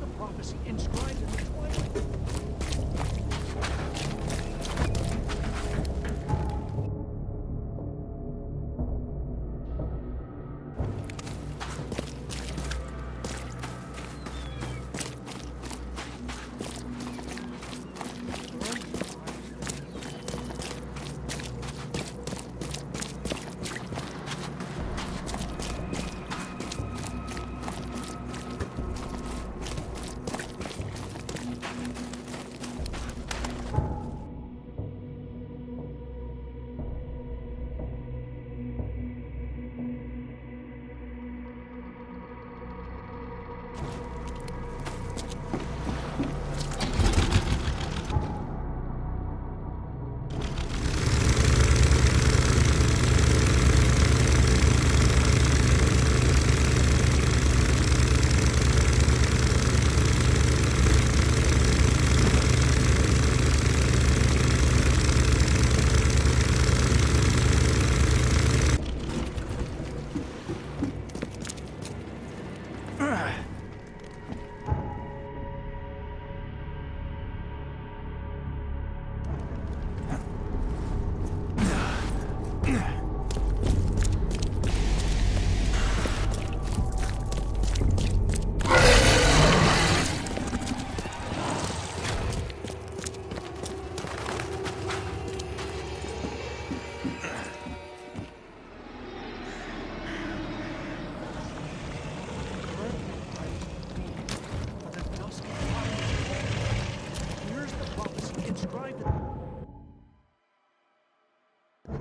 the prophecy inscribed in the twilight?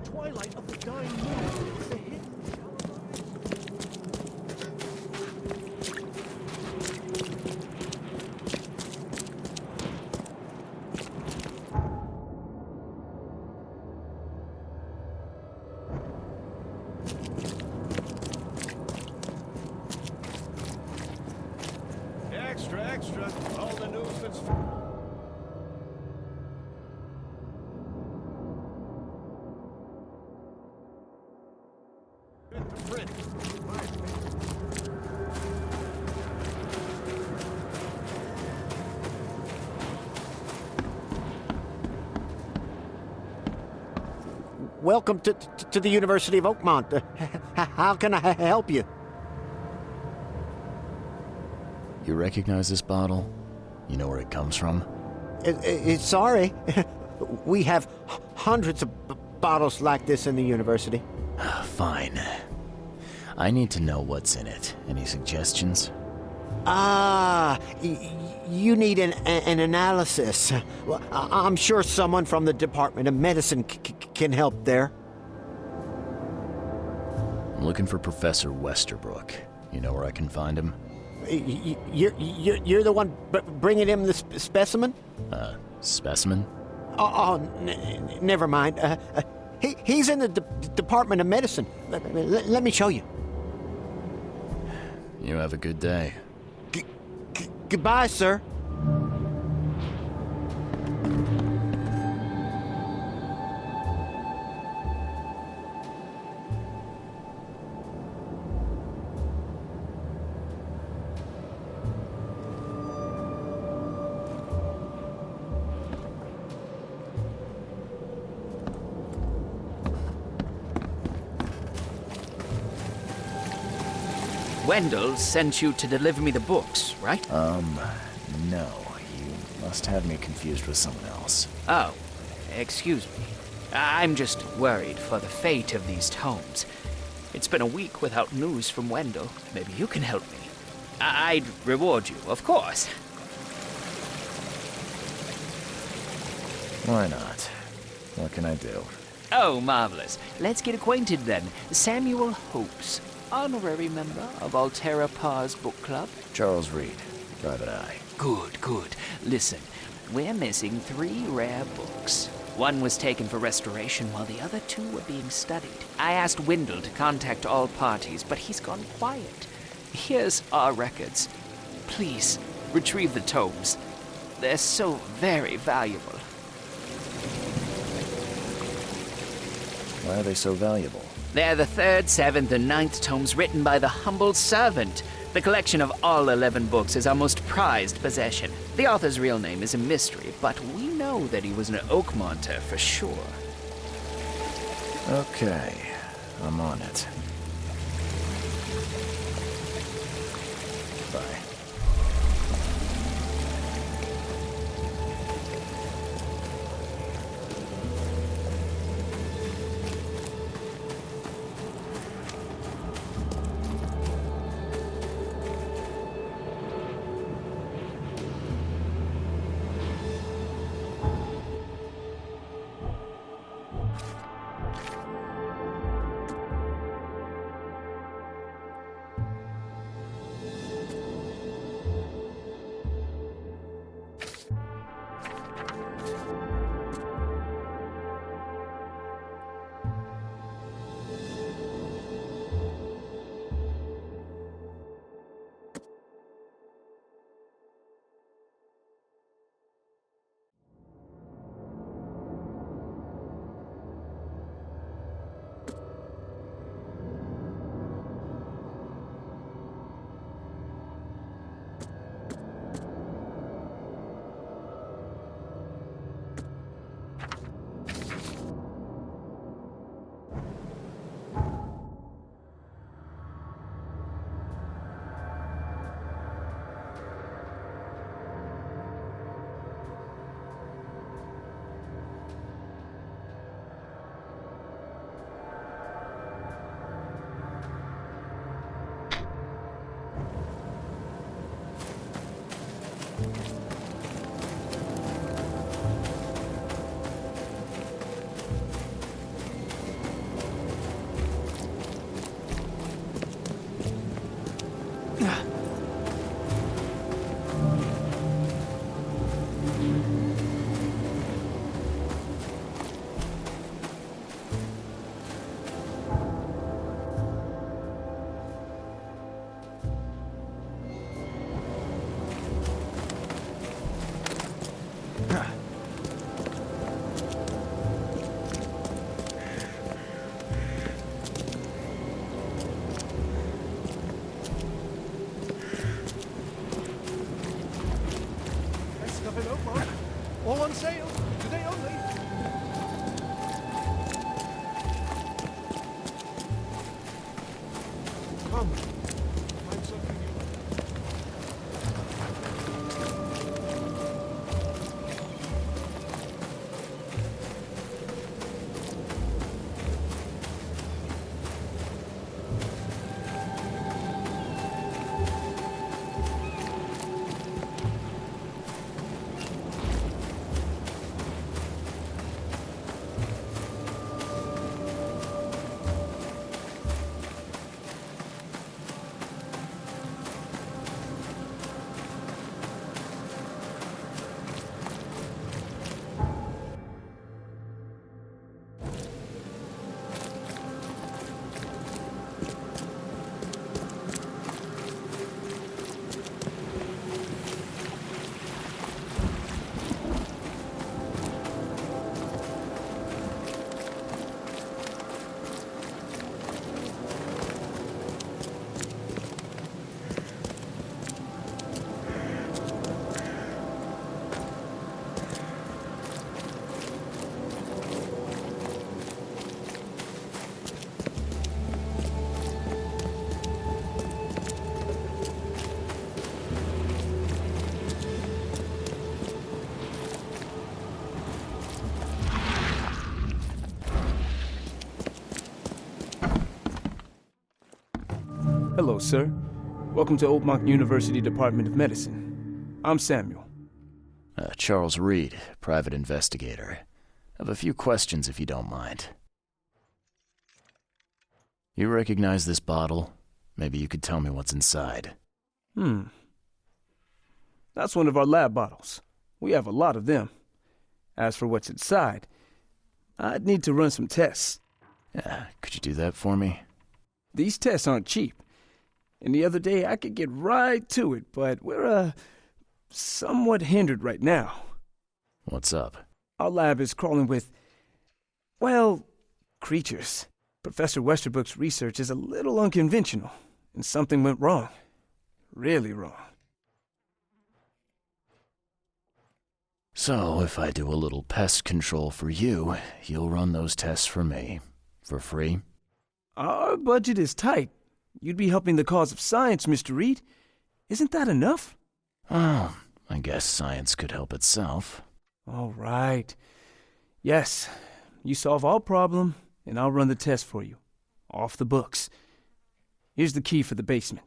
Twilight of the dying moon with the hidden Extra, extra. All the newsman's... Welcome to the University of Oakmont. How can I help you? You recognize this bottle? You know where it comes from? Sorry. We have hundreds of bottles like this in the university. Fine. I need to know what's in it. Any suggestions? You need an analysis. Well, I'm sure someone from the Department of Medicine can help there. I'm looking for Professor Westerbrook. You know where I can find him? You're the one bringing him the specimen? Specimen? Never mind. He's in the Department of Medicine. Let me show you. You have a good day. Goodbye, sir. Wendell sent you to deliver me the books, right? No. You must have me confused with someone else. Oh, excuse me. I'm just worried for the fate of these tomes. It's been a week without news from Wendell. Maybe you can help me. I'd reward you, of course. Why not? What can I do? Oh, marvelous. Let's get acquainted then. Samuel Hopes, honorary member of Altera Par's book club. Charles Reed, Private Eye. Good, good. Listen, we're missing 3 rare books. One was taken for restoration while the other 2 were being studied. I asked Wendell to contact all parties, but he's gone quiet. Here's our records. Please, retrieve the tomes. They're so very valuable. Why are they so valuable? They're the 3rd, 7th, and 9th tomes written by the humble servant. The collection of all 11 books is our most prized possession. The author's real name is a mystery, but we know that he was an Oakmonter for sure. Okay, I'm on it. Bye. All on sale, today only. Come, find something you like. Hello, sir. Welcome to Oakmont University Department of Medicine. I'm Samuel. Charles Reed, private investigator. I have a few questions if you don't mind. You recognize this bottle? Maybe you could tell me what's inside. That's one of our lab bottles. We have a lot of them. As for what's inside, I'd need to run some tests. Could you do that for me? These tests aren't cheap. And the other day I could get right to it, but we're, somewhat hindered right now. What's up? Our lab is crawling with, well, creatures. Professor Westerbrook's research is a little unconventional, and something went wrong. Really wrong. So, if I do a little pest control for you, you'll run those tests for me. For free? Our budget is tight. You'd be helping the cause of science, Mr. Reed. Isn't that enough? Oh, I guess science could help itself. All right. Yes, you solve all problem, and I'll run the test for you. Off the books. Here's the key for the basement.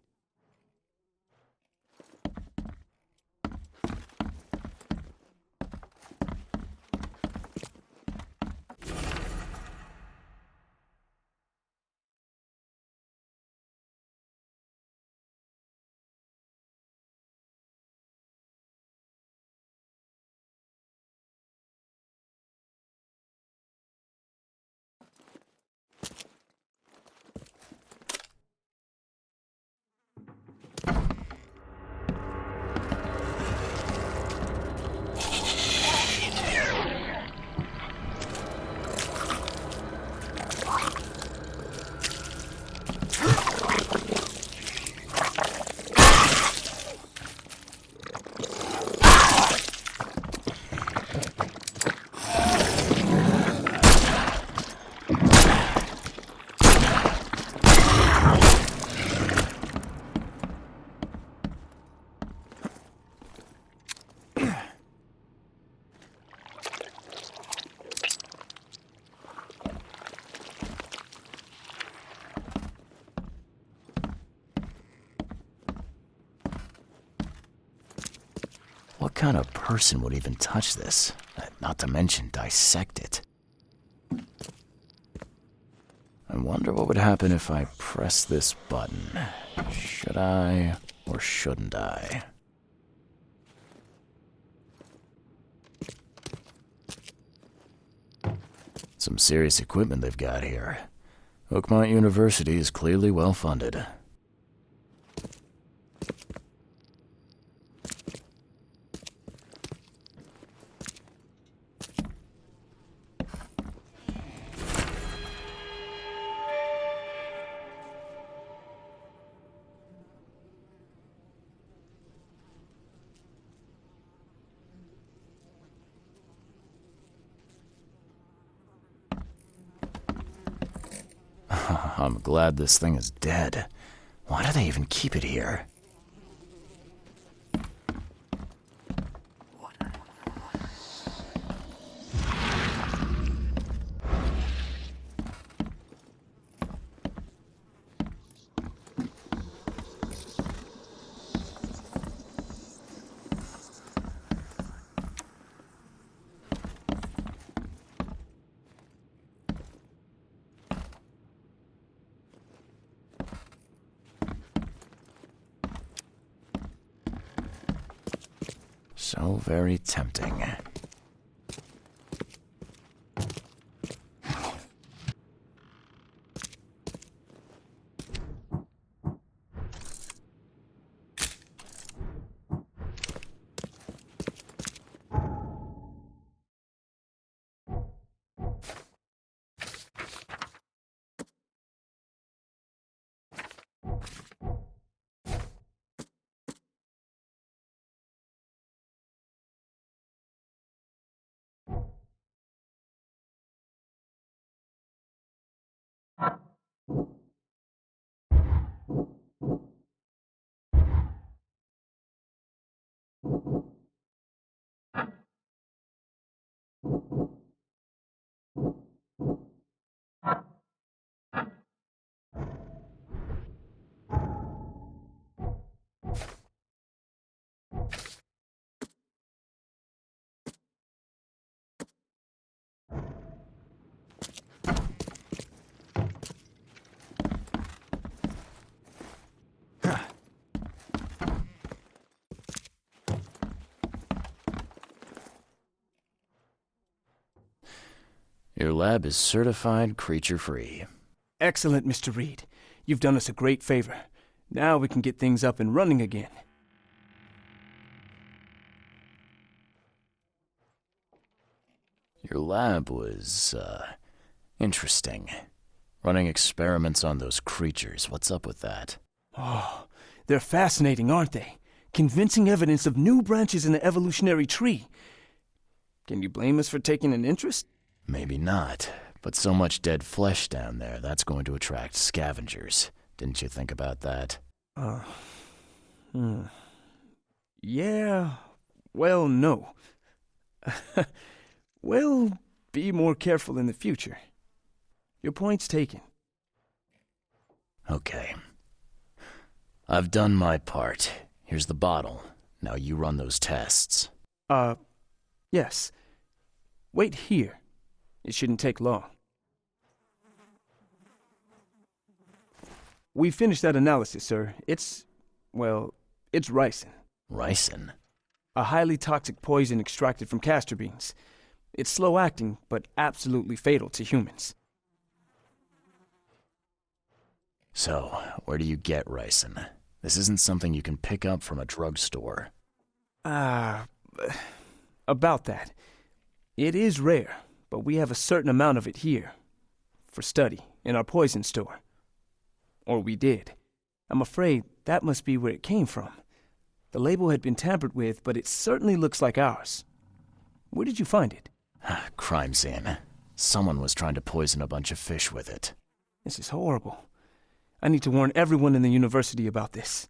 What kind of person would even touch this? Not to mention dissect it. I wonder what would happen if I press this button. Should I or shouldn't I? Some serious equipment they've got here. Oakmont University is clearly well funded. I'm glad this thing is dead. Why do they even keep it here? So very tempting. Your lab is certified creature-free. Excellent, Mr. Reed. You've done us a great favor. Now we can get things up and running again. Your lab was, interesting. Running experiments on those creatures. What's up with that? Oh, They're fascinating, aren't they? Convincing evidence of new branches in the evolutionary tree. Can you blame us for taking an interest? Maybe not, but so much dead flesh down there, that's going to attract scavengers. Didn't you think about that? Yeah, well, no. We'll be more careful in the future. Your point's taken. Okay. I've done my part. Here's the bottle. Now you run those tests. Yes. Wait here. It shouldn't take long. We finished that analysis, sir. It's ricin. Ricin? A highly toxic poison extracted from castor beans. It's slow-acting, but absolutely fatal to humans. So, where do you get ricin? This isn't something you can pick up from a drugstore. About that. It is rare, but we have a certain amount of it here. For study, in our poison store. Or we did. I'm afraid that must be where it came from. The label had been tampered with, but it certainly looks like ours. Where did you find it? Crime scene. Someone was trying to poison a bunch of fish with it. This is horrible. I need to warn everyone in the university about this.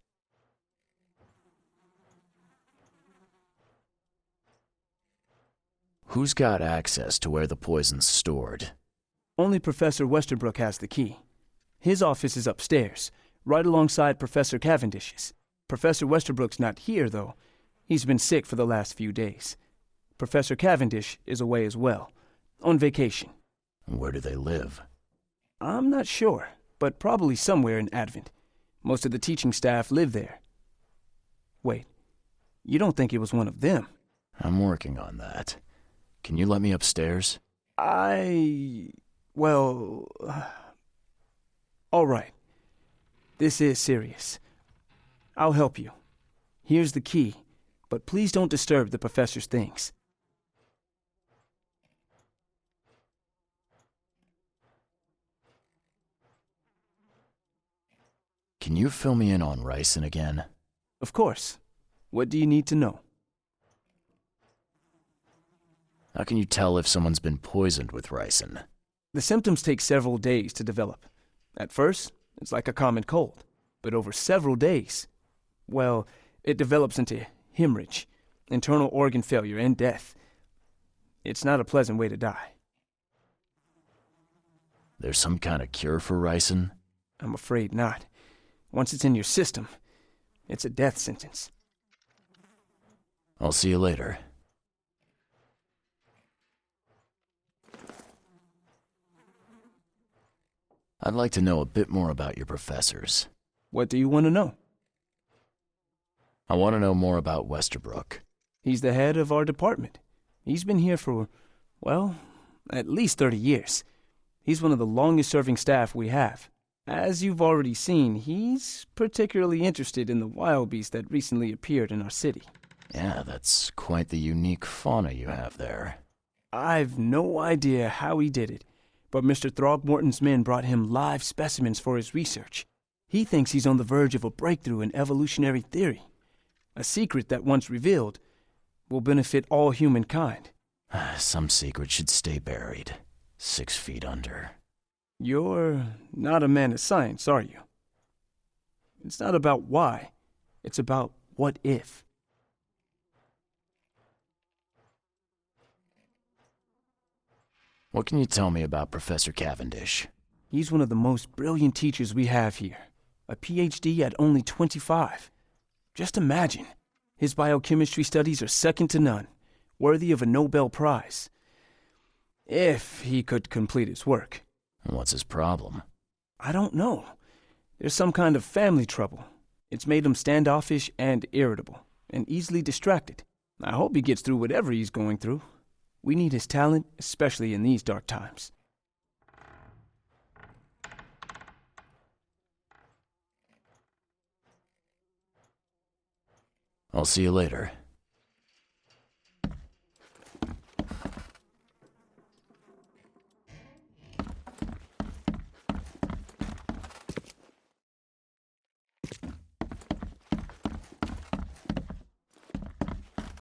Who's got access to where the poison's stored? Only Professor Westerbrook has the key. His office is upstairs, right alongside Professor Cavendish's. Professor Westerbrook's not here, though. He's been sick for the last few days. Professor Cavendish is away as well, on vacation. Where do they live? I'm not sure, but probably somewhere in Advent. Most of the teaching staff live there. Wait, you don't think it was one of them? I'm working on that. Can you let me upstairs? Well... all right. This is serious. I'll help you. Here's the key, but please don't disturb the professor's things. Can you fill me in on ricin again? Of course. What do you need to know? How can you tell if someone's been poisoned with ricin? The symptoms take several days to develop. At first, it's like a common cold. But over several days, well, it develops into hemorrhage, internal organ failure, and death. It's not a pleasant way to die. There's some kind of cure for ricin? I'm afraid not. Once it's in your system, it's a death sentence. I'll see you later. I'd like to know a bit more about your professors. What do you want to know? I want to know more about Westerbrook. He's the head of our department. He's been here for, well, at least 30 years. He's one of the longest-serving staff we have. As you've already seen, he's particularly interested in the wild beast that recently appeared in our city. Yeah, that's quite the unique fauna you have there. I've no idea how he did it, but Mr. Throgmorton's men brought him live specimens for his research. He thinks he's on the verge of a breakthrough in evolutionary theory. A secret that, once revealed, will benefit all humankind. Some secret should stay buried, 6 feet under. You're not a man of science, are you? It's not about why. It's about what if. What can you tell me about Professor Cavendish? He's one of the most brilliant teachers we have here. A PhD at only 25. Just imagine. His biochemistry studies are second to none, worthy of a Nobel Prize. If he could complete his work. What's his problem? I don't know. There's some kind of family trouble. It's made him standoffish and irritable, and easily distracted. I hope he gets through whatever he's going through. We need his talent, especially in these dark times. I'll see you later.